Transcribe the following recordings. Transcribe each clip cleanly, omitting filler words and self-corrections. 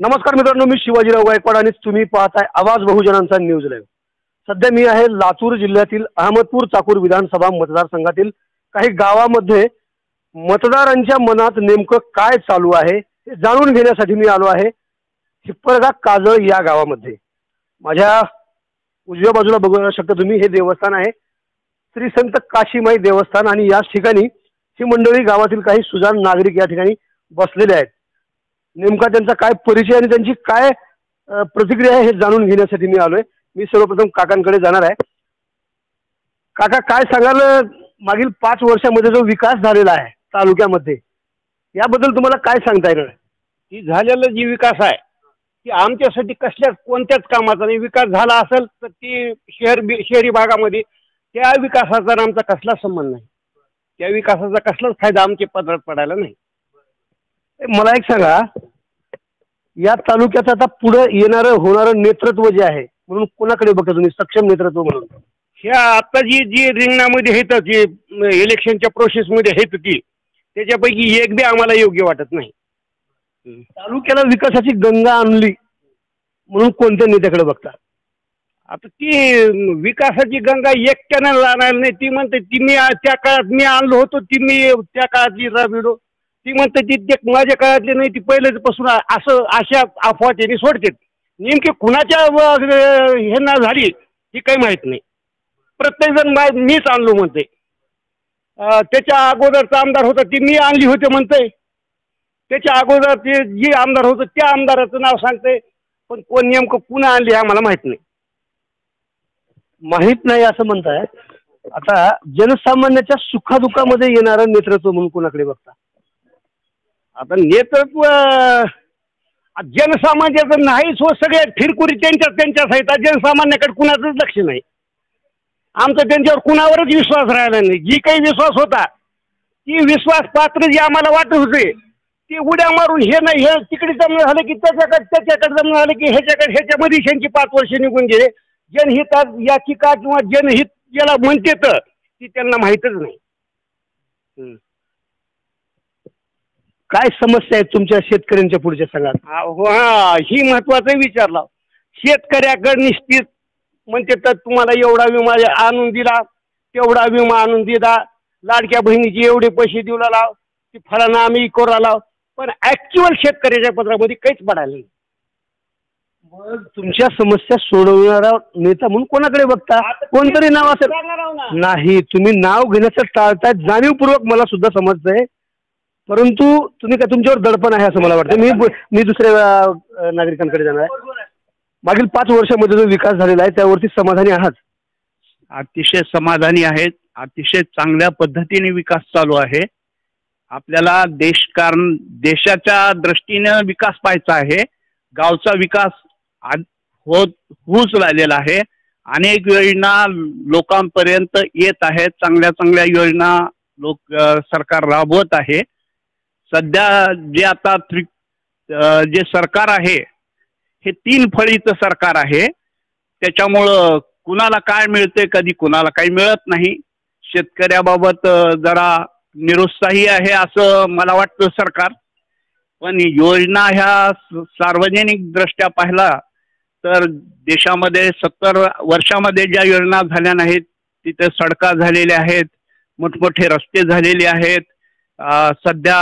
नमस्कार मित्रांनो, मी शिवाजीराव गायकवाड आणि तुम्ही पाहताय आवाज बहुजनांचा न्यूज लाईव्ह। सध्या मी आहे लातूर जिल्ह्यातील अहमदपूर चाकूर विधानसभा मतदारसंघातील काही गावामध्ये मतदारांच्या मनात नेमकं काय चालू आहे हे जाणून घेण्यासाठी मी आलो आहे हिप्परगा काजळ या गावामध्ये। माझ्या उजव्या बाजूला बघू शकता तुम्ही, हे देवस्थान आहे श्री संत काशीमाई देवस्थान आणि याच ठिकाणी ही मंडळी गावातील काही सुजाण नागरिक या ठिकाणी बसलेले आहेत। नेमका त्यांचा काय परिचय आणि त्यांची काय प्रतिक्रिया आहे हे जाणून घेण्यासाठी मी आलोय। मी सर्वप्रथम काकांकडे जाणार आहे। काका, काय सांगाल मागील 5 वर्षामध्ये जो विकास झालेला आहे तालुक्यामध्ये याबद्दल तुम्हाला काय सांगता येणार? की झालेला जी विकास आहे की आमच्यासाठी कसल्याच कोणत्याच कामाचा नाही। विकास झाला असेल तर ती शहरी भागामध्ये त्या विकासाचा आमचा कसलाच संबंध नाही, त्या विकासाचा कसलाच फायदा आमच्या पदरात पडायला नाही। मला एक सांगा, या तालुक्यात आता पुढे येणारं होणारं नेतृत्व जे आहे म्हणून कोणाकडे बघता तुम्ही, सक्षम नेतृत्व म्हणून? ह्या आता जी रिंगणामध्ये आहेत, जी इलेक्शनच्या प्रोसेसमध्ये आहेत ती त्याच्यापैकी एक बी आम्हाला योग्य वाटत नाही। तालुक्याला विकासाची गंगा आणली म्हणून कोणत्या नेत्याकडे बघता? आता ती विकासाची गंगा एकट्यानं जाणार नाही। ती म्हणते ती मी त्या काळात मी आणलो होतो, ती मी त्या काळातली राबिडो, ती म्हणते ती माझ्या काळातली नाही, ती पहिलेच पासून असं अशा अफवा त्यांनी सोडते। नेमकी कुणाच्या हे ना झाली ही काही माहीत नाही। प्रत्येक जण मीच आणलो म्हणते, त्याच्या अगोदरचा आमदार होता ती मी आणली होते म्हणते, त्याच्या अगोदर ते जे आमदार होतं त्या आमदाराचं नाव सांगते, पण कोण नेमकं पुन्हा आणली हे आम्हाला माहीत नाही। माहीत नाही असं म्हणताय। आता जनसामान्याच्या सुखादुखामध्ये येणारं नेतृत्व म्हणून कोणाकडे बघता? आता नेतृत्व जनसामान्याचं नाहीच हो, सगळे फिरकुरी त्यांच्याच आहेत। जनसामान्याकडे कुणाचंच लक्ष नाही। आमचा त्यांच्यावर कुणावरच विश्वास राहिला नाही। जी काही विश्वास होता ती विश्वास पात्र जी आम्हाला वाटत होते ती उड्या मारून हे नाही, हे तिकडे जमणं झालं की त्याच्याकडे जमणं झालं की ह्याच्यामध्ये ह्यांची 5 वर्ष निघून गेले। जनहित याचिका किंवा जनहित ज्याला म्हणते तर ती त्यांना माहीतच नाही। काय समस्या आहेत तुमच्या शेतकऱ्यांच्या पुढच्या सांगा? ही महत्वाचं विचारलं। शेतकऱ्याकडे निश्चित म्हणते तर तुम्हाला एवढा विमा आणून दिला, तेवढा विमा आणून दिला, लाडक्या बहिणीचे एवढे पैसे देऊ लाव, ती फळांना आम्ही करू लाव, पण ऍक्च्युअल शेतकऱ्याच्या पत्रामध्ये काहीच पडायला नाही। मग तुमच्या समस्या सोडवणारा नेता म्हणून कोणाकडे बघता? कोणतरी नाव असेल नाही, तुम्ही नाव घेण्याचं टाळताय जाणीवपूर्वक, मला सुद्धा समजतंय, परंतु तुम्ही काय तुमच्यावर दडपण आहे असं मला वाटतं। मी दुसऱ्या नागरिकांकडे जाणार आहे। मागील 5 वर्षामध्ये जो विकास झालेला आहे त्यावरती समाधानी आहात? अतिशय समाधानी आहेत। अतिशय चांगल्या पद्धतीने विकास चालू आहे। आपल्याला देशाच्या दृष्टीने विकास पाहायचा आहे। गावचा विकास होऊच लागलेला आहे। अनेक योजना लोकांपर्यंत येत आहेत, चांगल्या चांगल्या योजना सरकार राबवत आहे। सध्या जे आता जे सरकार आहे हे 3 फळीचं सरकार आहे, त्याच्यामुळं कुणाला काय मिळते कधी कुणाला काही मिळत नाही। शेतकऱ्याबाबत जरा निरुत्साही आहे असं मला वाटतं सरकार, पण योजना ह्या सार्वजनिक दृष्ट्या पाहिला तर देशामध्ये 70 वर्षामध्ये ज्या योजना झाल्या नाहीत तिथे सडका झालेल्या आहेत, मोठमोठे रस्ते झालेले आहेत। सध्या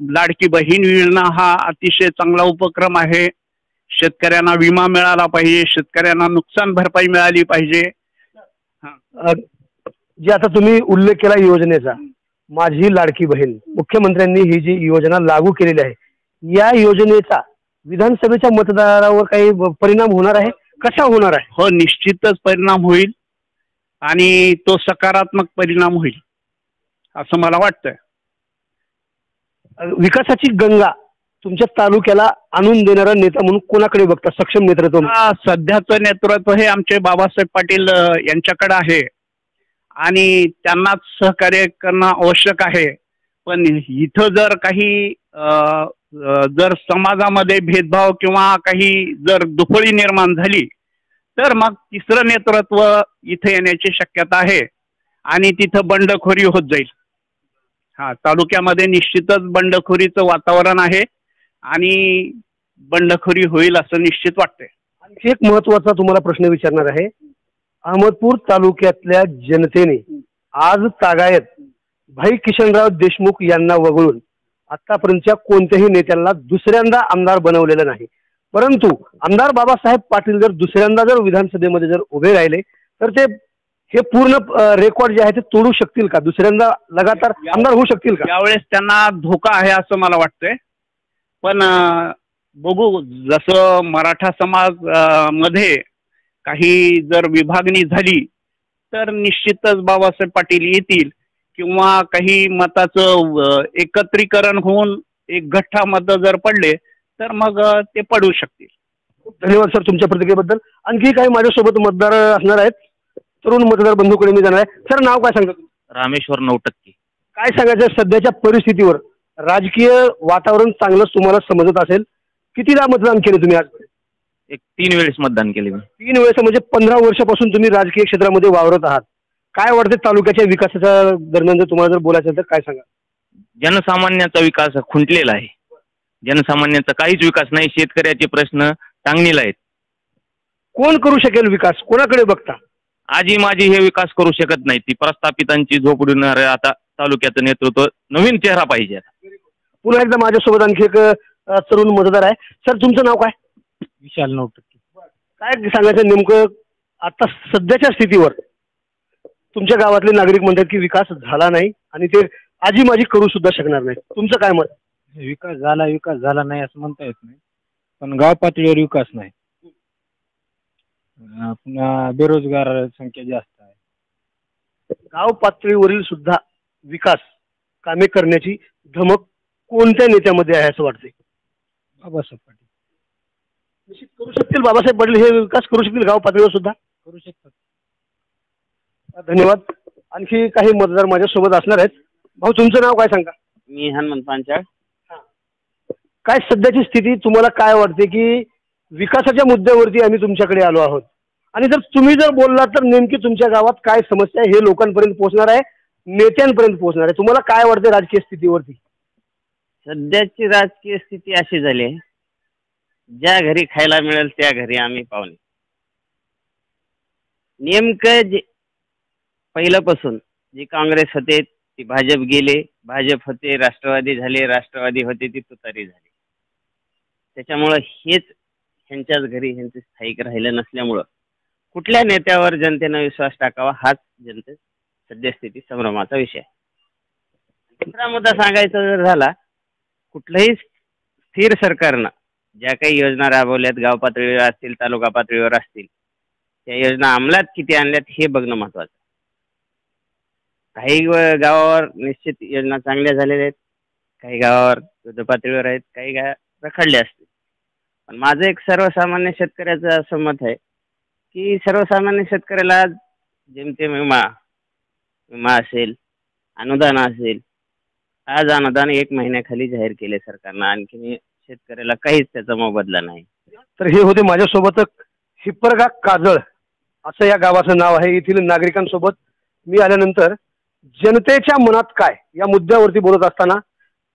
लाडकी बहीण योजना हा अतिशय चांगला उपक्रम आहे। शेतकऱ्यांना विमा मिळाला पाहिजे, शेतकऱ्यांना नुकसान भरपाई मिळाली पाहिजे। जे आता तुम्ही उल्लेख केला योजनेचा, माझी लाडकी बहीण, मुख्यमंत्र्यांनी ही जी योजना लागू केलेली आहे, या योजनेचा विधानसभेच्या मतदारावर काही परिणाम होणार आहे? कसा होणार आहे? हो, निश्चितच परिणाम होईल आणि तो सकारात्मक परिणाम होईल असं मला वाटतंय। विकासाची गंगा तुमच्या तालुक्याला आणून देणारा नेता म्हणून कोणाकडे बघता? सक्षम नेतृत्व? सध्याचं नेतृत्व हे आमचे बाबासाहेब पाटील यांच्याकडे आहे आणि त्यांनाच सहकार्य करणं आवश्यक आहे। पण इथं जर काही जर समाजामध्ये भेदभाव किंवा काही जर दुफळी निर्माण झाली तर मग तिसरं नेतृत्व इथे येण्याची शक्यता आहे आणि तिथं बंडखोरी होत जाईल। तालुक्यामध्ये निश्चितच बंडखोरीचं वातावरण आहे आणि बंडखोरी होईल असं निश्चित वाटतंय. आणखी एक महत्वाचा तुम्हाला प्रश्न विचारणार आहे. अहमदपूर तालुक्यातल्या जनतेने आज तागायत भाई किशनराव देशमुख यांना वगळून आतापर्यंतच्या कोणत्याही नेत्यांना दुसऱ्यांदा आमदार बनवलेलं नाही. परंतु आमदार बाबासाहेब पाटील जर दुसऱ्यांदा जर विधानसभेमध्ये जर उभे राहिले तर ते हे पूर्ण रेकॉर्ड जे आहे ते तोडू शकतील का? दुसऱ्यांदा लगातार आमदार होऊ शकतील का? यावेळेस त्यांना धोका आहे असं मला वाटतंय. पण बघू, जसं मराठा समाज मध्ये काही जर विभागणी झाली तर निश्चितच बाबासाहेब पाटील येतील किंवा काही मताचं एकत्रीकरण होऊन एक गठ्ठा मत जर पडले तर मग ते पडू शकतील. धन्यवाद सर तुमच्या प्रतिक्रियेबद्दल. आणखी काही माझ्यासोबत मतदार असणार आहेत. तरुण मतदार बंधूकडे मी जाणार आहे. सर नाव काय सांगता तुम्ही? रामेश्वर 9%. काय सांगायचं सध्याच्या परिस्थितीवर? राजकीय वातावरण चांगलंच तुम्हाला समजत असेल. कितीदा मतदान केलं तुम्ही आज? एक 3 वेळेस मतदान केले मी. 3 वेळेस म्हणजे 15 वर्षापासून तुम्ही राजकीय क्षेत्रामध्ये वावरत आहात. काय वाटते तालुक्याच्या विकासाच्या दरम्यान जर तुम्हाला जर बोलायचं तर काय सांगा? जनसामान्याचा विकास खुंटलेला आहे. जनसामान्याचा काहीच विकास नाही. शेतकऱ्याचे प्रश्न टांगणीला आहेत. कोण करू शकेल विकास? कोणाकडे बघता? आजी माझी हे विकास करू शकत नाही. ती प्रस्थापितांची झोप उडवणारे आता तालुक्याचं नेतृत्व नवीन चेहरा पाहिजे. पुन्हा एकदा माझ्यासोबत आणखी एक तरुण मतदार आहे. सर तुमचं नाव काय? विशाल 9%. काय सांगायचं नेमकं आता सध्याच्या स्थितीवर? तुमच्या गावातले नागरिक म्हणतात की विकास झाला नाही आणि ते आजी माझी करू सुद्धा शकणार नाही. तुमचं काय मत? विकास झाला नाही असं म्हणता येत नाही, पण गाव पातळीवर विकास नाही. पुन्हा बेरोजगार संख्या जास्त आहे. गाव पातळीवरील सुद्धा विकास कामे करण्याची धमक कोणत्या नेत्यामध्ये आहे असं वाटते? बाबासाहेब पाटील निश्चित करू शकतील. बाबासाहेब पाटील हे विकास करू शकतील गाव पातळीवर सुद्धा? करू शकतात. धन्यवाद. आणखी काही मतदार माझ्यासोबत असणार आहेत. भाऊ तुमचं नाव काय सांगा? मी हनुमंत पांचाळ. काय सध्याची स्थिती तुम्हाला काय वाटते की विकासाच्या मुद्द्यावरती आम्ही तुमच्याकडे आलो आहोत आणि जर तुम्ही जर बोललात तर नेमकी तुमच्या गावात काय समस्या आहे हे लोकांपर्यंत पोहोचणार आहे, नेत्यांपर्यंत पोहोचणार आहे. तुम्हाला काय वाटते राजकीय स्थितीवरती? सध्याची राजकीय स्थिती अशी झाली आहे, ज्या घरी खायला मिळेल त्या घरी आम्ही पाहुणे. नेमकं जे पहिल्यापासून जे काँग्रेस होते ती भाजप गेले, भाजप होते राष्ट्रवादी झाले, राष्ट्रवादी होते ती तुतारी झाली. त्याच्यामुळं हेच ह्यांच्याच घरी ह्यांचे स्थायिक राहिलं नसल्यामुळं कुठल्या नेत्यावर जनतेनं विश्वास टाकावा हाच जनते सद्यस्थिती संभ्रमाचा विषय आहे. दुसरा मुद्दा सांगायचा जर झाला, कुठलंही स्थिर सरकारनं ज्या काही योजना राबवल्यात गाव पातळीवर असतील तालुका पातळीवर असतील त्या योजना अंमलात किती आणल्यात हे बघणं महत्त्वाचं. काही गावावर निश्चित योजना चांगल्या झालेल्या आहेत, काही गावावर युद्ध पातळीवर आहेत, काही रखडल्या असतील. पण माझं एक सर्वसामान्य शेतकऱ्याचं असं मत आहे की सर्वसामान्य शेतकऱ्याला जेमतेम विमा असेल, अनुदान असेल, आज अनुदान 1 महिन्याखाली जाहीर केले सरकारनं, आणखी शेतकऱ्याला काहीच त्याचा मोबदला नाही. तर हे होते माझ्यासोबत हिप्परगा काजळ असं या गावाचं नाव आहे. येथील नागरिकांसोबत मी आल्यानंतर जनतेच्या मनात काय या मुद्द्यावरती बोलत असताना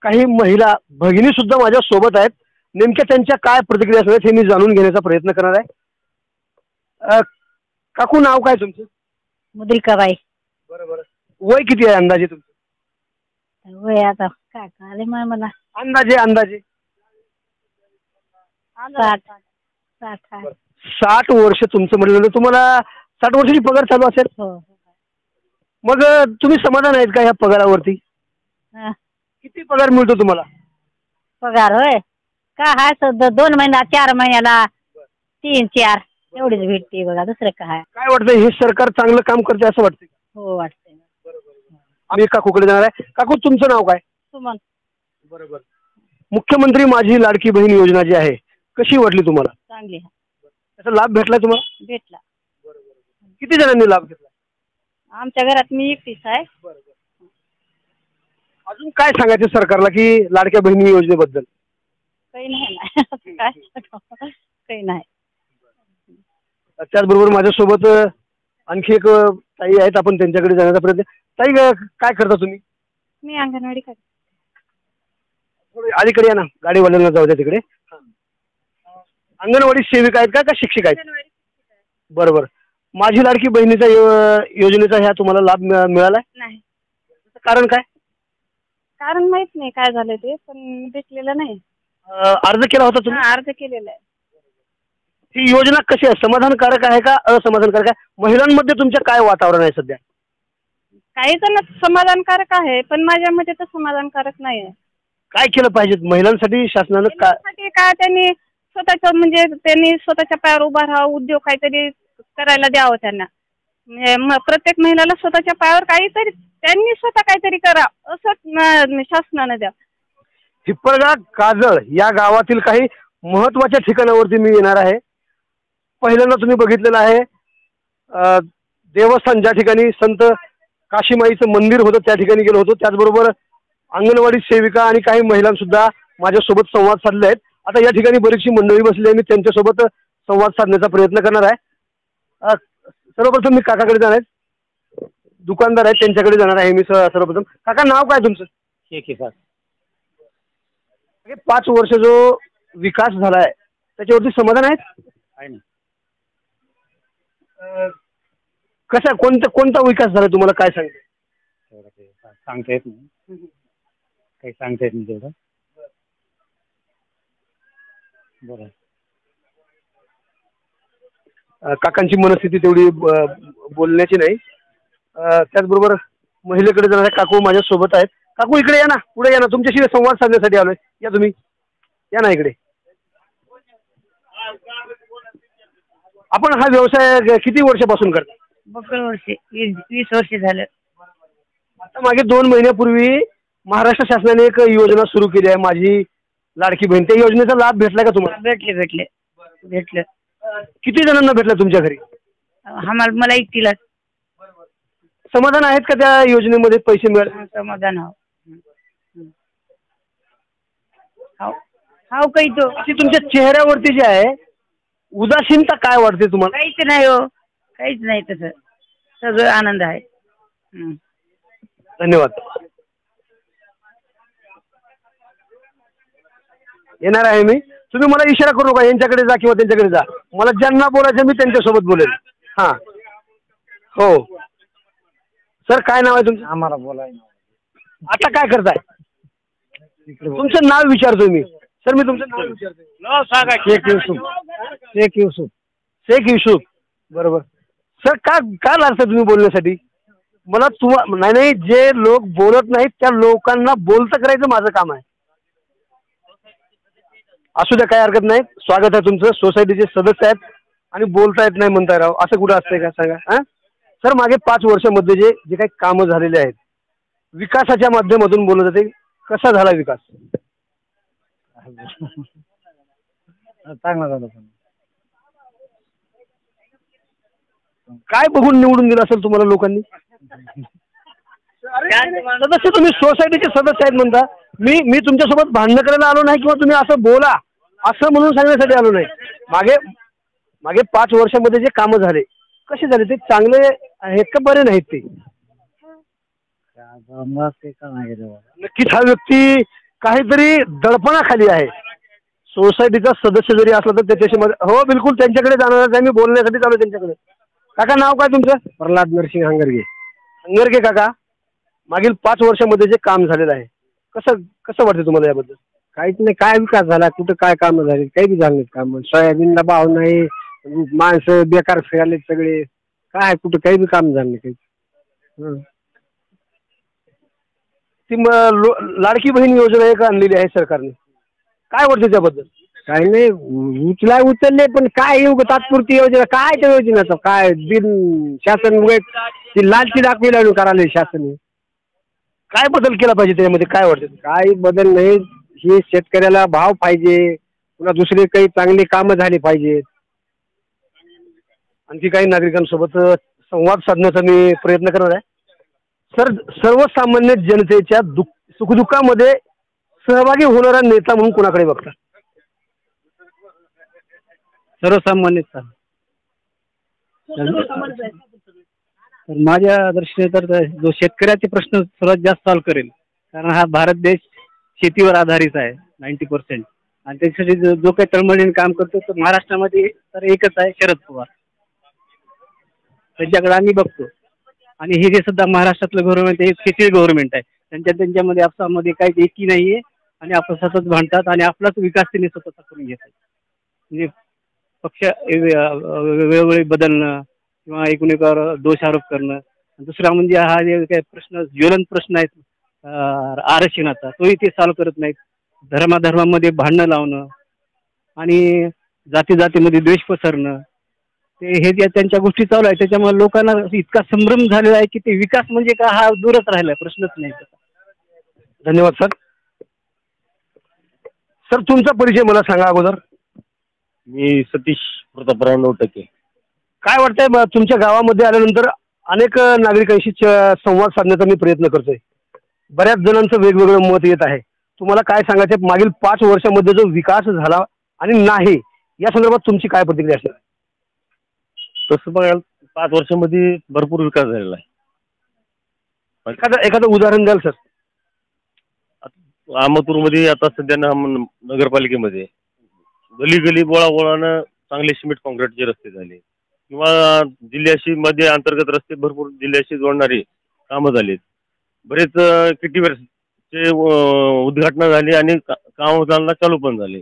काही महिला भगिनी सुद्धा माझ्या सोबत आहेत. नेमक्या त्यांच्या काय प्रतिक्रिया असणार हे मी जाणून घेण्याचा प्रयत्न करणार आहे. काकू नाव काय तुमचं? मुद्रिकाबाई. बरोबर. वय किती आहे अंदाजे तुमचं? वय आता काय कळाले मला अंदाजे 60 वर्ष तुमचं म्हटलं. तुम्हाला 60 वर्षाची पगार चालू असेल? हो. मग तुम्ही समाधान आहेत का ह्या पगारावरती? किती पगार मिळतो तुम्हाला? पगार होय का हाय सध्या 2 महिना 4 महिन्याला 3-4 एवढीच भेटते बघा, दुसरं काय. काय वाटतं हे सरकार चांगलं काम करते असं वाटतंय? हो वाटतंय. आम्ही काकूकडे जाणार आहे. काकू तुमचं नाव काय? सुमन. बरोबर. मुख्यमंत्री माझी लाडकी बहीण योजना जी आहे कशी वाटली तुम्हाला? चांगली. त्याचा लाभ भेटला तुम्हाला? भेटला. किती जणांनी लाभ घेतला? आमच्या घरात मी एकटीच आहे. अजून काय सांगायचं सरकारला की लाडक्या बहिणी योजनेबद्दल? काही नाही काही नाही. त्याचबरोबर माझ्यासोबत आणखी एक ताई आहेत, आपण त्यांच्याकडे जाण्याचा प्रयत्न. ताई काय करता तुम्ही? मी अंगणवाडी करते. अलीकडे या ना, गाडीवाल्यांना जाऊ द्या तिकडे. अंगणवाडी सेविका आहेत का शिक्षिका आहेत? बरोबर. माझी लाडकी बहिणीचा योजनेचा ह्या तुम्हाला लाभ मिळालाय? नाही. कारण काय? कारण माहित नाही काय झालं ते, पण भेटलेलं नाही. अर्ज केला होता तुम्ही? अर्ज केलेला आहे. ही योजना कशी आहे, समाधानकारक आहे का असमाधानकारक आहे? महिलांमध्ये तुमच्या काय वातावरण आहे सध्या? काही जण समाधानकारक आहे, पण माझ्या मते तर समाधानकारक नाही आहे. काय केलं पाहिजे महिलांसाठी शासनानं? काय त्यांनी स्वतःच्या म्हणजे त्यांनी स्वतःच्या पायावर उभा राहावं, उद्योग काहीतरी करायला द्यावं त्यांना. म्हणजे प्रत्येक महिलाला स्वतःच्या पायावर काहीतरी त्यांनी स्वतः काहीतरी करा असं शासनानं द्या. हिप्परगा काजळ या गावातील काही महत्वाच्या ठिकाणावरती मी येणार आहे. पहिल्यांदा तुम्ही बघितलेलं आहे देवस्थान, ज्या ठिकाणी संत काशीमाईचं मंदिर होतं त्या ठिकाणी गेलो होतो. त्याचबरोबर अंगणवाडी सेविका आणि काही महिलांसुद्धा माझ्यासोबत संवाद साधले आहेत. आता या ठिकाणी बरीचशी मंडळी बसली आहे, मी त्यांच्यासोबत संवाद साधण्याचा प्रयत्न करणार आहे. सर्वप्रथम मी काकाकडे जाणार आहे, दुकानदार आहेत त्यांच्याकडे जाणार आहे मी सर्वप्रथम. काका, नाव काय तुमचं? शेख इसाक. 5 वर्ष जो विकास झालाय त्याच्यावरती समाधान आहेत? आहे ना. कसा कोणता विकास झाला तुम्हाला काय सांगते? सांगता येत नाही, काही सांगता येत नाही तेवढं. बरं. काकांची मनस्थिती तेवढी बोलण्याची नाही. त्याचबरोबर महिलेकडे जाणाऱ्या काकू माझ्या सोबत आहेत. काकू इकडे या ना, पुढे या ना, तुमच्याशी संवाद साधण्यासाठी आलोय. या तुम्ही, या ना इकडे. आपण हा व्यवसाय किती वर्षापासून करता? बकल वर्षे 20 वर्ष झालं. आता मागे 2 महिन्यापूर्वी महाराष्ट्र शासनाने एक योजना सुरू केली आहे, माझी लाडकी बहीण. त्या योजनेचा लाभ भेटला का तुम्हाला? भेटलं. किती जणांना भेटला तुमच्या घरी? मला एकटीला. समाधान आहेत का त्या योजनेमध्ये पैसे मिळाले? समाधान हाव काही तो. अशी तुमच्या चेहऱ्यावरती जे आहे उदासीनता काय वाटते तुम्हाला? काहीच नाही हो, काहीच नाही, तसं सगळं आनंद आहे. धन्यवाद. येणार आहे मी. तुम्ही मला इशारा करू नका, यांच्याकडे जा किंवा त्यांच्याकडे जा. मला ज्यांना बोलायचं मी त्यांच्यासोबत बोलेल. हां, हो सर. काय नाव आहे तुमचं? आम्हाला बोलाय. आता काय करताय? तुमचं नाव विचारतोय मी. सर, मी तुमचं नाव विचारतोय. शेख युसुफ. बरोबर. सर, का लागतं तुम्ही बोलण्यासाठी? मला नाही, जे लोक बोलत नाहीत त्या लोकांना बोलतं करायचं माझं काम आहे. असू द्या, काय हरकत नाही. स्वागत आहे तुमचं. सोसायटीचे सदस्य आहेत आणि बोलता येत नाही म्हणताय राव, असं कुठं असतंय का सांगा? हां सर, मागे 5 वर्षामध्ये जे काही कामं झालेले आहेत विकासाच्या माध्यमातून बोलत होते, कसा झाला विकास? चांगला झाला. काय बघून निवडून दिलं असेल तुम्हाला लोकांनी? सदस्य तुम्ही सोसायटीचे सदस्य आहेत म्हणता. मी तुमच्यासोबत भांडण करायला आलो नाही किंवा तुम्ही असं बोला असं म्हणून सांगण्यासाठी आलो नाही. मागे 5 वर्षामध्ये जे कामं झाले कसे झाले? ते चांगले आहेत का बरे नाहीत? ते नक्कीच हा व्यक्ती काहीतरी दडपणाखाली आहे. सोसायटीचा सदस्य जरी असला तर त्याच्याशी हो बिलकुल त्यांच्याकडे जाणार आहे मी, बोलण्यासाठी चालू त्यांच्याकडे. काका, नाव काय तुमचं? प्रल्हाद नरसिंग हंगरगे. हंगरगे काका, मागील 5 वर्षामध्ये जे काम झालेलं आहे कसं वाटतं तुम्हाला याबद्दल? काहीच नाही. काय विकास झाला? कुठं काय कामं झाली? काही बी झालं नाहीत काम. सोयाबीनला भाव नाही, माणसं बेकार फिराले सगळे. काय कुठं काही बी काम झालं नाही काही. ती लाडकी बहीण योजना एक आणलेली आहे सरकारने, काय वाटतं त्याबद्दल? काही नाही, उचलले पण काय येऊ तात्पुरती योजना? काय त्या योजनेचं काय बिन शासन ती लालची दाखवी करायला शासन. काय बदल केला पाहिजे त्याच्यामध्ये? काय वाटतं? काही बदल नाही. हे शेतकऱ्याला भाव पाहिजे, पुन्हा दुसरे काही चांगली कामं झाली पाहिजेत. आणखी काही नागरिकांसोबत संवाद साधण्याचा मी प्रयत्न करणार आहे. सर, सर्वसामान्य जनतेच्या सुखदुःखामध्ये सहभागी होणारा नेता म्हणून कोणाकडे बघता? सर्वसामान्य. माझ्या दृष्टीने तर जो शेतकऱ्याचे प्रश्न सर्वात जास्त सॉल्व्ह करेल, कारण हा भारत देश शेतीवर आधारित आहे 90%. आणि त्याच्यासाठी जो काही तळमळीने काम करतो तो महाराष्ट्रामध्ये तर एकच आहे, शरद पवार. त्यांच्याकडे आम्ही बघतो. आणि हे जे सुद्धा महाराष्ट्रातलं गव्हर्नमेंट आहे फेसिल गव्हर्नमेंट आहे. त्यांच्यामध्ये आपसामध्ये काही एकी नाही आहे आणि आपण सतत भांडतात आणि आपलाच विकास त्यांनी स्वतःचा करून घेतात. म्हणजे पक्ष वेळोवेळी बदलणं किंवा एकमेकावर दोष आरोप करणं. दुसरा म्हणजे हा जे काही प्रश्न ज्वलंत प्रश्न आहेत आरक्षणाचा, तोही ते सॉल्व्ह करत नाहीत. धर्माधर्मामध्ये भांडणं लावणं आणि जातीमध्ये द्वेष पसरणं, ते हे ज्या त्यांच्या गोष्टी चालू आहे त्याच्यामुळे लोकांना इतका संभ्रम झालेला आहे की ते विकास म्हणजे का हा दूरच राहिला, प्रश्नच नाही. धन्यवाद सर. सर तुमचा परिचय मला सांगा अगोदर. मी सतीश प्रतापराव नवटके. काय वाटतंय तुमच्या गावामध्ये आल्यानंतर अनेक नागरिकांशी संवाद साधण्याचा मी प्रयत्न करतोय. बऱ्याच जणांचं वेगवेगळं मत येत आहे. तुम्हाला काय सांगायचं मागील 5 वर्षामध्ये जो विकास झाला आणि नाही या संदर्भात तुमची काय प्रतिक्रिया असणार? तसं बघायला 5 वर्षामध्ये भरपूर विकास झालेला आहे. एखादं उदाहरण द्याल सर? अहमदपूरमध्ये आता सध्या नगरपालिकेमध्ये गली बोळानं चांगले सिमेंट कॉन्क्रीटचे रस्ते झाले किंवा जिल्ह्याशी मध्ये अंतर्गत रस्ते भरपूर जिल्ह्याशी जोडणारी कामं झालीत. बरेच किटीवरचे उद्घाटन झाली आणि कामं चालना चालू पण झाले.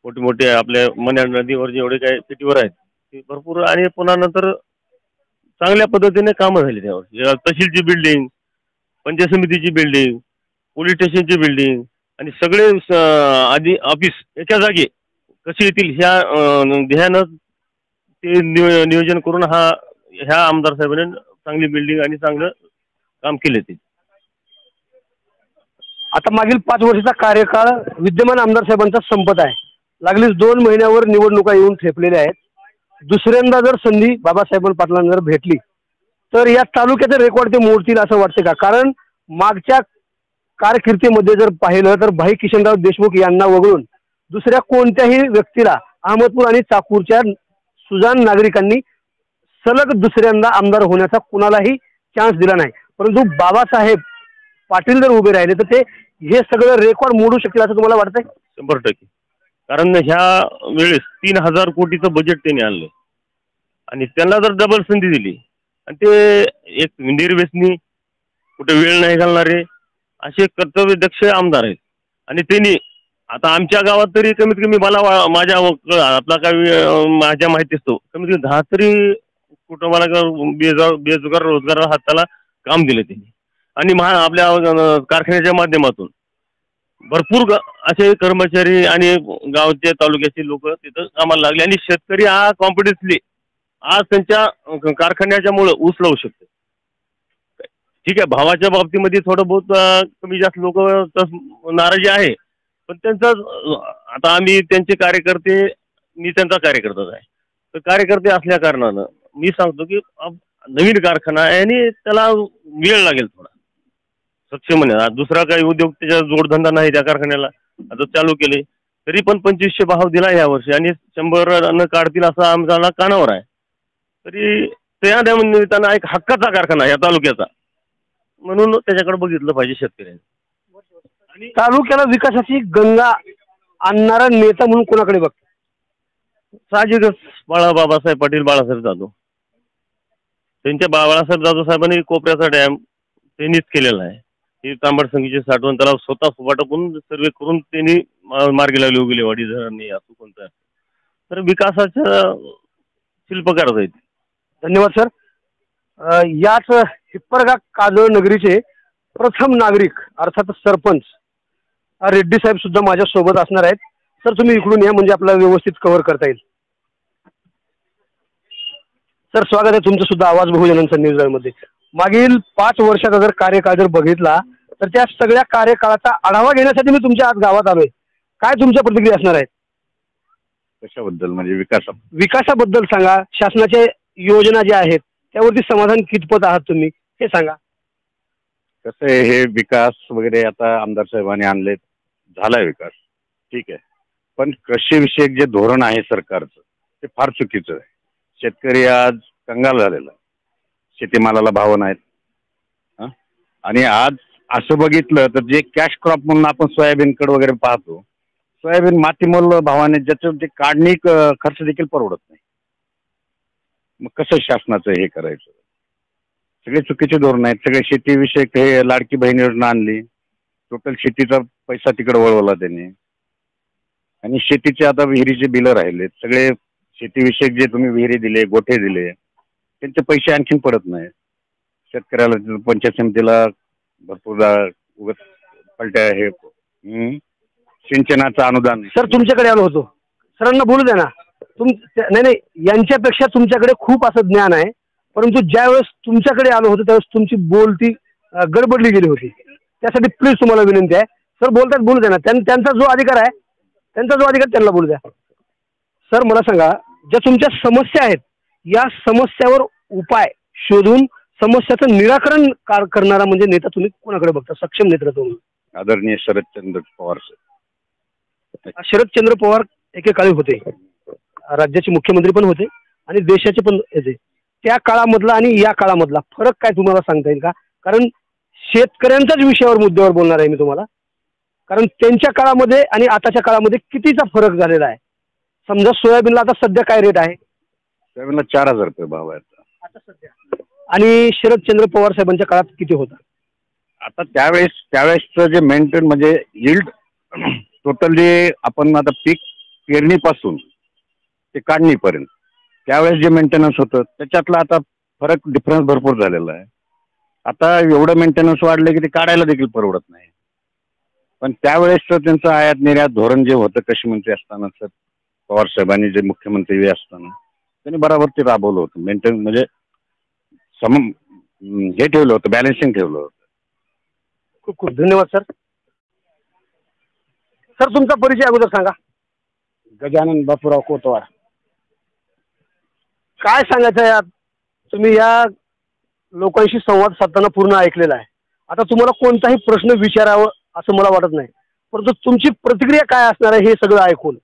मोठे आपल्या मन्या नदीवर जेवढे काही किटीवर आहेत ते भरपूर आणि पुन्हा नंतर चांगल्या पद्धतीने कामं झाली. त्यावर तहसीलची बिल्डिंग, पंचायत समितीची बिल्डिंग, पोलीस स्टेशनची बिल्डिंग आणि सगळे आधी ऑफिस याच्या जागी कशी येतील ह्या ध्येयानं ते नियोजन करून ह्या आमदार साहेबांनी चांगली बिल्डिंग आणि चांगलं काम केले. ते आता मागील 5 वर्षाचा कार्यकाळ विद्यमान आमदार साहेबांचा संपत आहे. लागलीच 2 महिन्यावर निवडणुका येऊन ठेपलेल्या आहेत. दुसऱ्यांदा जर संधी बाबासाहेब पाटलांना जर भेटली तर या तालुक्याचे रेकॉर्ड ते मोडतील असं वाटते का? कारण मागच्या कारकिर्दीमध्ये जर पाहिलं तर भाई किशनराव देशमुख यांना वगळून दुसऱ्या कोणत्याही व्यक्तीला अहमदपूर आणि चाकूरच्या सुजाण नागरिकांनी सलग दुसऱ्यांदा आमदार होण्याचा कुणालाही चान्स दिला नाही. परंतु बाबासाहेब पाटील जर उभे राहिले तर ते हे सगळं रेकॉर्ड मोडू शकतील असं तुम्हाला वाटतंय? 100%. कारण ह्या वेळेस 3000 कोटीचं बजेट त्यांनी आणलं आणि त्यांना जर डबल संधी दिली आणि ते एक निर्व्यसनी कुठे वेळ नाही घालणारे असे कर्तव्यदक्ष आमदार आहेत. आणि त्यांनी आता आमच्या गावात तरी कमीत कमी मला माझ्या आपला काही माझ्या माहितीच तो कमीत कमी 10 तरी कुटुंबाला बेरोजगार रोजगार हाताला काम दिलं त्यांनी. आणि आपल्या कारखान्याच्या माध्यमातून भरपूर असे कर्मचारी आणि गावचे तालुक्याचे लोक तिथं कामाला लागले आणि शेतकरी हा कॉन्फिडन्सली आज त्यांच्या कारखान्याच्यामुळं ऊस लावू शकतो. ठीक आहे, भावाच्या बाबतीमध्ये थोडं बहुत कमी जास्त लोक नाराजी आहे, पण त्यांचा आता आम्ही त्यांचे कार्यकर्ते, मी त्यांचा कार्यकर्ताच आहे. तर कार्यकर्ते असल्या कारणानं मी सांगतो की नवीन कारखाना आहे आणि त्याला वेळ लागेल थोडा सक्षम आहे. दुसरा काही उद्योग त्याच्या जोडधंदा नाही त्या कारखान्याला आता चालू केले तरी पण 2500 भाव दिला यावर्षी आणि 100 काढतील असं आमचा कानावर आहे. तरी त्या निमित्तानं एक हक्काचा कारखाना या तालुक्याचा म्हणून त्याच्याकडे बघितलं पाहिजे शेतकऱ्यांनी. आणि तालुक्याला विकासाची गंगा आणणारा नेता म्हणून कोणाकडे बघतो? साहजिकच बाबासाहेब पाटील, बाळासाहेब जाधव. त्यांच्या बाळासाहेब जाधव साहेबांनी कोपऱ्याचा डॅम त्यांनीच केलेला आहे. ही तांबडसंगीचे साठवण तलाव स्वतः सुभाटापून सर्वे करून त्यांनी मार्गी लागले. उगलेवाडी धरणी असं कोणतं तर विकासाच्या शिल्पकार आहेत. धन्यवाद सर. याच हिप्परगा काजळ नगरीचे प्रथम नागरिक अर्थात सरपंच रेड्डी साहेब सुद्धा माझ्या सोबत असणार आहेत. सर तुम्ही इकडून या म्हणजे आपल्याला व्यवस्थित कव्हर करता येईल. सर स्वागत आहे तुमचं सुद्धा आवाज बहुजनांचा न्यूज मध्ये. मागील 5 वर्षाचा जर कार्यकाळ जर बघितला तर त्या सगळ्या कार्यकाळाचा आढावा घेण्यासाठी मी तुमच्या आज गावात आलोय. काय तुमच्या प्रतिक्रिया असणार आहेत? कशाबद्दल? म्हणजे विकासाबद्दल सांगा. शासनाच्या योजना ज्या आहेत त्यावरती समाधान कितपत आहात तुम्ही हे सांगा. कसं आहे, हे विकास वगैरे आता आमदार साहेबांनी आणले, झालाय विकास, ठीक आहे. पण कृषीविषयक जे धोरण आहे सरकारचं ते फार चुकीचं आहे. शेतकरी आज कंगाल झालेला आहे. शेतीमालाला भाव नाहीत. आणि आज असं बघितलं तर जे कॅश क्रॉप म्हणून आपण सोयाबीनकडे वगैरे पाहतो सोयाबीन मातीमोल भावाने ज्याचं ते काढणी खर्च देखील परवडत नाही. मग कसं शासनाचं हे करायचं? सगळे चुकीचे धोरण आहेत. सगळे शेतीविषयक हे लाडकी बहीण योजना आणली, टोटल शेतीचा पैसा तिकडे वळवला त्यांनी. आणि शेतीचे आता विहिरीचे बिलं राहिले, सगळे शेतीविषयक जे तुम्ही विहिरी दिले, गोठे दिले, त्यांचे पैसे आणखीन पडत नाही. शेतकऱ्याला पंचायत समितीला भरपूर उगाच पलट्या हे सिंचनाचं अनुदान. सर तुमच्याकडे आलो होतो, सरांना बोलू द्या ना. नाही, यांच्यापेक्षा तुमच्याकडे खूप असं ज्ञान आहे, परंतु ज्यावेळेस तुमच्याकडे आलो होतो त्यावेळेस तुमची बोलती गडबडली गेली होती. त्यासाठी प्लीज तुम्हाला विनंती आहे, सर बोलतात बोलू द्या ना. त्यांचा जो अधिकार आहे त्यांना बोलू द्या. सर मला सांगा, ज्या तुमच्या समस्या आहेत या समस्यावर उपाय शोधून समस्याचं निराकरण करणारा म्हणजे नेता तुम्ही कोणाकडे बघता? सक्षम नेतृत्व म्हणून आदरणीय शरदचंद्र पवार. शरदचंद्र पवार एकेकाळी होते, राज्याचे मुख्यमंत्री पण होते आणि देशाचे पण होते. त्या काळामधला आणि या काळामधला फरक काय तुम्हाला सांगता येईल का? कारण शेतकऱ्यांच्याच विषयावर मुद्द्यावर बोलणार आहे मी तुम्हाला. कारण त्यांच्या काळामध्ये आणि आताच्या काळामध्ये कितीचा फरक झालेला आहे. समजा सोयाबीनला आता सध्या काय रेट आहे? सोयाबीनला 4,000 रुपये भाव आहे आता सध्या. आणि शरदचंद्र पवार साहेबांच्या काळात किती होता? आता त्यावेळेसचं जे मेंटेन म्हणजे यील्ड टोटल जे आपण आता पीक पेरणीपासून ते काढणीपर्यंत त्यावेळेस जे मेंटेनन्स होतं त्याच्यातला आता फरक डिफरन्स भरपूर झालेला आहे. आता एवढं मेंटेनन्स वाढलं की ते काढायला देखील परवडत नाही. पण त्यावेळेसचं त्यांचं आयात निर्यात धोरण जे होतं कृषी मंत्री असताना सर पवार साहेबांनी जे मुख्यमंत्री असताना त्यांनी बरोबर ते राबवलं होतं. मेंटेन म्हणजे हे ठेवलं होतं, बॅलन्सिंग ठेवलं होतं. खूप खूप धन्यवाद सर. सर तुमचा परिचय अगोदर सांगा. गजानन बापूराव कोतवार. काय सांगायचं आहे? तुम्ही या लोकांशी संवाद साधताना पूर्ण ऐकलेला आहे. आता तुम्हाला कोणताही प्रश्न विचारावं असं मला वाटत नाही, परंतु तुमची प्रतिक्रिया काय असणार आहे हे सगळं ऐकून?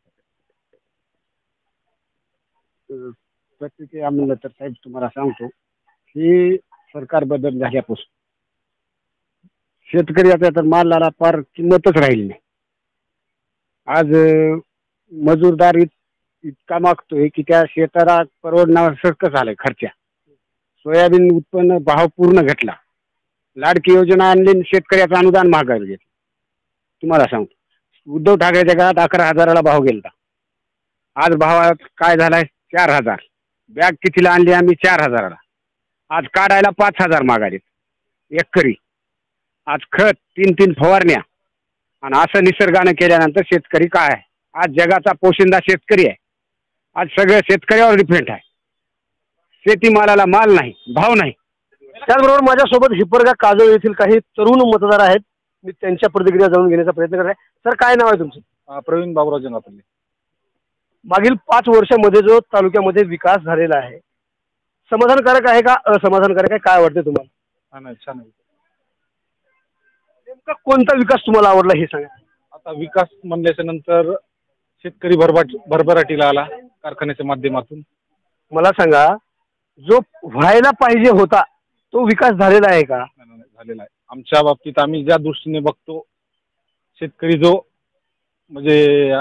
प्रतिक्रिया म्हणलं तर साहेब तुम्हाला सांगतो की सरकार बदल झाल्यापासून शेतकरी आता तर मालाला फार किंमतच राहिली नाही. आज मजूरदार इतका मागतोय की त्या शेताला परवडण्यासारखं झालंय खर्चा. सोयाबीन उत्पन्न भाव पूर्ण घटला. लाडकी योजना आणली, शेतकऱ्याचं अनुदान महागायला घेतलं. तुम्हाला सांगतो उद्धव ठाकरेच्या काळात 11,000ला भाव गेला. आज भावात काय झालाय? 4,000. बॅग कितीला आणली आम्ही? 4,000ला. आज काढायला 5,000 मागायलेत एकरी. आज खत 3 फवारण्या आणि असं निसर्गानं केल्यानंतर शेतकरी काय आहे? आज जगाचा पोशिंदा शेतकरी आहे. आज सगळं शेतकऱ्यावर डिपेंड आहे. शेतीमालाला माल नाही, भाव नाही. त्याचबरोबर माझ्यासोबत हिप्परगा काजळ येथील काही तरुण मतदार आहेत. मी त्यांच्या प्रतिक्रिया जाणून घेण्याचा प्रयत्न करत आहे. सर काय नाव आहे तुमचं? प्रवीण बाबुराव जनापल्ले. मागील 5 वर्षामध्ये जो तालुक्यामध्ये विकास झालेला आहे समाधानकारक आहे का असमाधानकारक आहे? काय वाटतं तुम्हाला? छान आहे. नेमका कोणता विकास तुम्हाला आवडला हे सांगा. आता विकास म्हणल्याच्या नंतर शेतकरी भरभराटीला आला कारखान्याच्या माध्यमातून. मला सांगा, जो व्हायला पाहिजे होता तो विकास झालेला आहे का? झालेला आहे. आमच्या बाबतीत आम्ही ज्या दृष्टीने बघतो, शेतकरी जो म्हणजे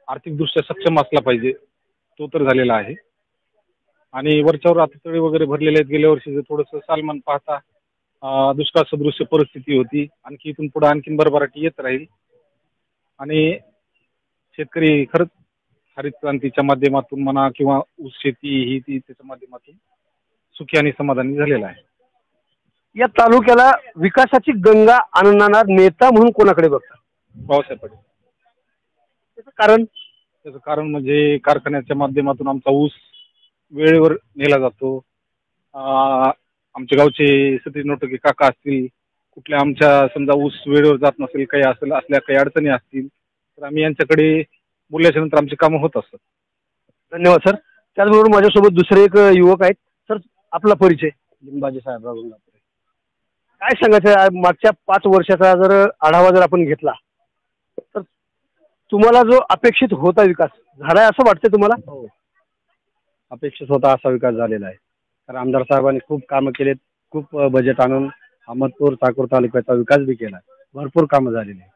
आर्थिकदृष्ट्या सक्षम असला पाहिजे तो तर झालेला आहे. आणि वरच्यावर आता तळी वगैरे भरलेले आहेत. गेल्या वर्षी थोडंसं सालमान पाहता दुष्काळ सदृश्य परिस्थिती होती. आणखी इथून पुढे आणखीन भरभराटी येत राहील. आणि शेतकरी खरंच हरित क्रांतीच्या माध्यमातून म्हणा किंवा ऊस शेती ही ती त्याच्या माध्यमातून सुखी आणि समाधानी झालेला आहे. या तालुक्याला विकासाची गंगा आणणारा नेता म्हणून कोणाकडे बघता? बाबासाहेब पाटील. त्याचं कारण म्हणजे कारखान्याच्या माध्यमातून आमचा ऊस वेळेवर नेला जातो. आमच्या गावचे सतीश नोटके काका असतील, कुठल्या आमच्या समजा ऊस वेळेवर जात नसेल, काही असेल असल्या काही अडचणी असतील तर आम्ही यांच्याकडे बोलल्याच्या नंतर आमची कामं होत असतात. धन्यवाद सर. त्याचबरोबर माझ्यासोबत दुसरे एक युवक आहेत. सर आपला परिचय? लिंबाजी साहेबराव गुंडापुरे. काय सांगायचं मागच्या 5 वर्षाचा जर आढावा जर आपण घेतला तर तुम्हाला जो अपेक्षित होता विकास झालाय असं वाटतंय तुम्हाला? हो, अपेक्षित होता असा विकास झालेला आहे. तर आमदार साहेबांनी खूप कामं केलेत. खूप बजेट आणून अहमदपूर चाकूर तालुक्याचा विकास बी केला. भरपूर कामं झालेली आहे.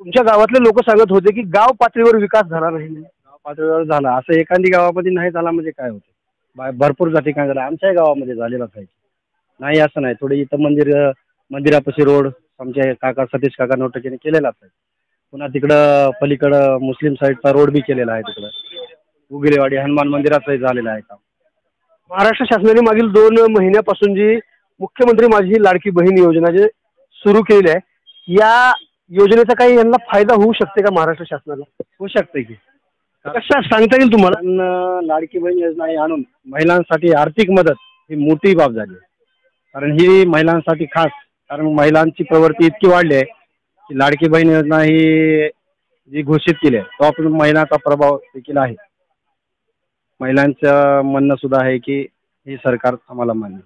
तुमच्या गावातले लोक सांगत होते की गाव पातळीवर विकास झाला नाही. गाव पातळीवर झाला असं एखादी गावामध्ये नाही झाला म्हणजे काय होते? भरपूर ठिकाणी झाला. आमच्याही गावामध्ये झालेला पाहिजे. नाही असं नाही. थोडी इथं मंदिरापाशी रोड आमच्या काका सतीश काका नोटकेने केलेलाच आहे. पुन्हा तिकडं पलीकडं मुस्लिम साईडचा रोड बी केलेला आहे. तिकडं उगिरेवाडी हनुमान मंदिराचंही झालेलं आहे काम. महाराष्ट्र शासनाने मागील 2 महिन्यापासून जी मुख्यमंत्री माझी लाडकी बहीण योजना जे सुरू केलेली आहे, या योजनेचा काही यांना फायदा होऊ शकते का महाराष्ट्र शासनाला? होऊ शकते की. कसं सांगता येईल तुम्हाला? पण लाडकी बहीण योजना ही आणून महिलांसाठी आर्थिक मदत ही मोठी बाब झाली आहे. कारण ही महिलांसाठी खास, कारण महिलांची प्रवृत्ती इतकी वाढली आहे की लाडकी बहीण योजना ही जी घोषित केली आहे तो आपण महिलांचा प्रभाव देखील आहे. महिलांचं म्हणणं सुद्धा आहे की हे सरकार आम्हाला मान्य,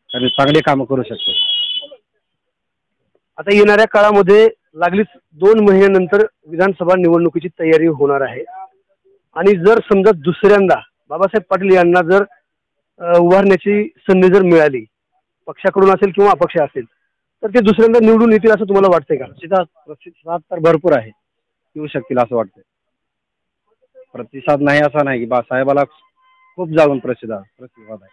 कारण चांगले कामं करू शकते. आता येणाऱ्या काळामध्ये लागलीच 2 महिन्यानंतर विधानसभा निवडणुकीची तयारी होणार आहे आणि जर समजा दुसऱ्यांदा बाबासाहेब पाटील यांना जर उभारण्याची संधी जर मिळाली, पक्षाकडून असेल किंवा अपक्ष असेल, तर ते दुसऱ्यांदा निवडून येतील असं तुम्हाला वाटतंय का? प्रतिसाद तर भरपूर आहे, येऊ शकतील असं वाटतंय. प्रतिसाद नाही असा नाही की साहेबाला खूप जाऊन प्रतिसाद आहे.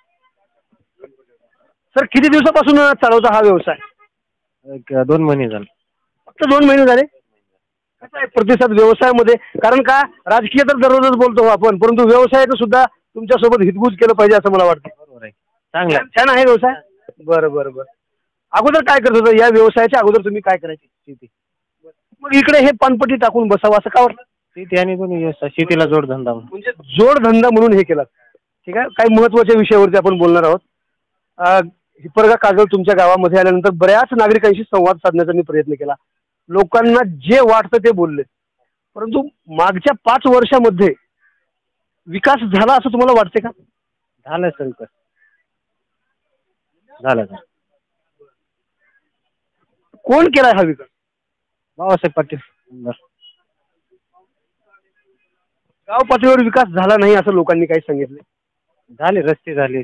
सर किती दिवसापासून चालवता हा व्यवसाय? 2 महिने झाले. फक्त 2 महिने झाले. कसा आहे प्रतिसाद व्यवसायामध्ये? कारण का राजकीय तर दररोजच बोलतो आपण, परंतु व्यवसायाचं सुद्धा तुमच्यासोबत हितगुज केलं पाहिजे असं मला वाटतं. बरोबर आहे. चांगला छान आहे व्यवसाय. बरं. अगोदर काय करत होतं? या व्यवसायाच्या अगोदर तुम्ही काय करायचे? शेती. मग इकडे हे पानपट्टी टाकून बसावं असं का वाटलं? शेती आणि दोन्ही व्यवसाय, शेतीला जोडधंदा म्हणजे जोडधंदा म्हणून हे केला. ठीक आहे. काही महत्वाच्या विषयावरती आपण बोलणार आहोत. हिप्परगा काजळ तुमच्या गावामध्ये आल्यानंतर बऱ्याच नागरिकांशी संवाद साधण्याचा मी प्रयत्न केला. लोकांना जे वाटतं ते बोलले, परंतु मागच्या 5 वर्षामध्ये विकास झाला असं तुम्हाला वाटते का? झालं सर. झालं. कोण केलाय हा विकास? बाबासाहेब पाटील. गाव पातळीवर विकास झाला नाही असं लोकांनी काही सांगितले. झाले, रस्ते झाले.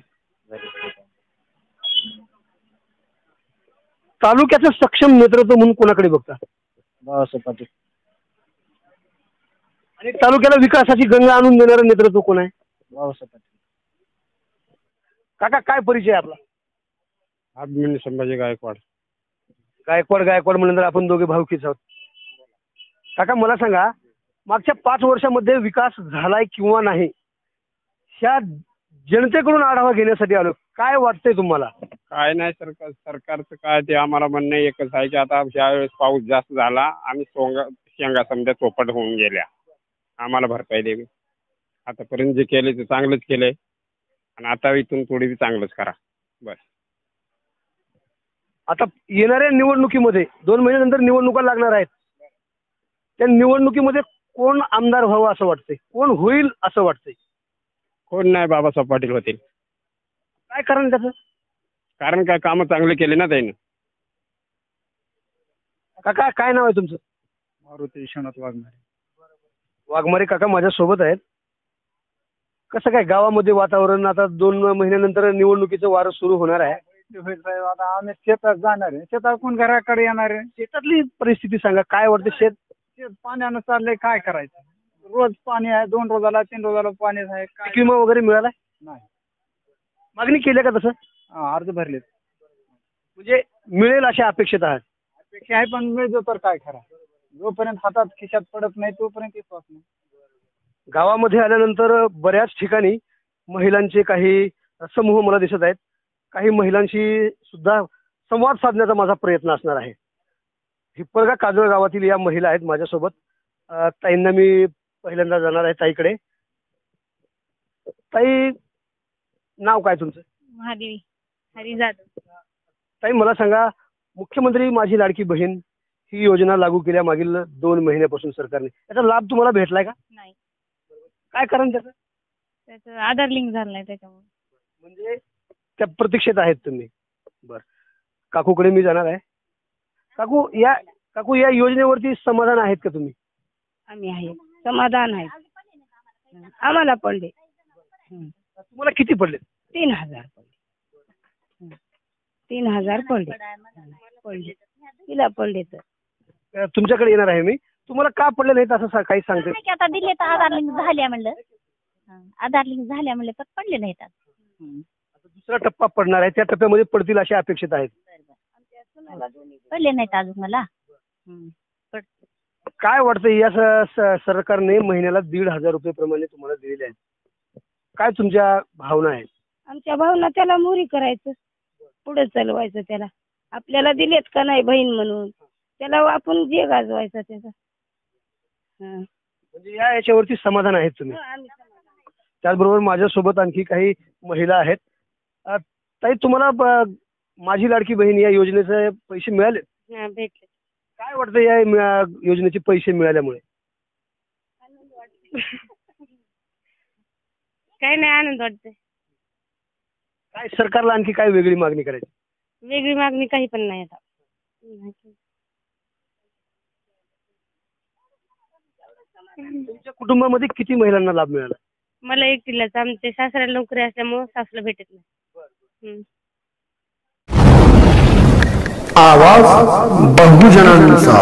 तालुक्याचं सक्षम नेतृत्व म्हणून कोणाकडे बघता? बाबासाहेब पाटील. आणि तालुक्याला विकासाची गंगा आणून देणारं नेतृत्व कोण आहे? बाबासाहेब पाटील. काका काय परिचय आपला? अभिमन्यू संभाजी गायकवाड. गायकवाड म्हणल्यानंतर आपण दोघे भाऊकीच आहोत. काका मला सांगा, मागच्या 5 वर्षामध्ये विकास झालाय किंवा नाही, ह्या जनतेकडून आढावा घेण्यासाठी आलो. काय वाटतंय तुम्हाला? काय नाही सरकारचं काय ते आम्हाला म्हणणं एकच आहे की आता ज्यावेळेस पाऊस जास्त झाला आम्ही शेंगा समजा चोपट होऊन गेल्या, आम्हाला भरपाई द्यावी. आतापर्यंत जे केले ते चांगलंच केलंय आणि आता इथून थोडी बी चांगलंच करा बस. आता येणाऱ्या निवडणुकीमध्ये 2 महिन्यानंतर निवडणुका लागणार आहेत. त्या निवडणुकीमध्ये कोण आमदार व्हावं असं वाटतंय? कोण होईल असं वाटतंय? कोण नाही, बाबासाहेब पाटील होतील. काय कारण त्याचं? कारण काय कामं चांगले केले ना त्याने. काका काय नाव आहे तुमचं? मारुती विश्वनाथ वाघमारे काका माझ्यासोबत आहेत. कसं काय गावामध्ये वातावरण? आता 2 महिन्यानंतर निवडणुकीचं वारं सुरू होणार आहे. आता आम्ही शेतात जाणार आहे. शेतात कोण घराकडे येणार आहे? शेतातली परिस्थिती सांगा. काय वाटतं? शेत पाण्यानं चाललंय, काय करायचं? रोज पाणी आहे, 2 रोजाला 3 रोजाला पाणी आहे. पीक विमा वगैरे मिळालाय? नाही. मागणी केली का तसं? अर्ज भरलेत. म्हणजे मिळेल अशा अपेक्षित आहात? अपेक्षा आहे, पण मिळतो तर काय खरा. जोपर्यंत हातात खिशात पडत नाही तोपर्यंत विश्वास नाही. गावामध्ये आल्यानंतर बऱ्याच ठिकाणी महिलांचे काही समूह मला दिसत आहेत. काही महिलांशी सुद्धा संवाद साधण्याचा माझा प्रयत्न असणार आहे. हिप्परगा काजळ गावातील या महिला आहेत माझ्यासोबत. ताईंना मी पहिल्यांदा जाणार आहे ताईकडे. ताई नाव काय तुमचं? महादेवी हरी जाधव. ताई मला सांगा, मुख्यमंत्री माझी लाडकी बहीण ही योजना लागू केल्या मागील 2 महिन्यापासून सरकारने, याचा लाभ तुम्हाला भेटलाय का? नाही. काय कारण त्याचं आधार लिंक झालं नाही त्याच्यामुळे. म्हणजे त्या प्रतीक्षेत आहेत तुम्ही. बर, काकूकडे मी जाणार आहे. काकू या योजनेवरती समाधान आहेत का तुम्ही? आम्ही आहे, समाधान आहे. आम्हाला पडले. तुम्हाला किती पडले? 3000 पडले. 3000 पडले. तिला पडले तर तुमच्याकडे येणार आहे मी. तुम्हाला का पडले नाहीत असं काही सांगते? नाही की आता दिले तर आधार लिंक झाल्या म्हणलं. आधार लिंक झाल्या म्हणले तर पडले नाहीत. दुसरा टप्पा पडणार आहे, त्या टप्प्यामध्ये पडतील अशी अपेक्षित आहेत. पडले नाहीत अजून मला. काय वाटतं या सरकारने महिन्याला 1,500 रुपये प्रमाणे तुम्हाला दिलेले आहेत, काय तुमच्या भावना आहेत? आमच्या भावना त्याला मोरी करायचं, पुढे चालवायचं त्याला. आपल्याला दिलेत का नाही बहीण म्हणून त्याला आपण जे गाजवायचं त्याचा. म्हणजे याच्यावरती समाधान आहेत तुम्ही? त्याचबरोबर माझ्यासोबत आणखी काही महिला आहेत. ताई, तुम्हाला माझी लाडकी बहीण या योजनेचे पैसे मिळाले? भेटले. काय वाटतं या योजनेचे पैसे मिळाल्यामुळे? काही नाही, आनंद वाटतोय. काय सरकारला आणखी काय वेगळी मागणी करायची? वेगळी मागणी काही पण नाही आता. तुमच्या कुटुंबामध्ये किती महिलांना लाभ मिळाला? मला एकटीलाच. आमच्या सासऱ्याला नोकरी असल्यामुळे सासूला भेटत नाही. आवाज बहुजनांचा.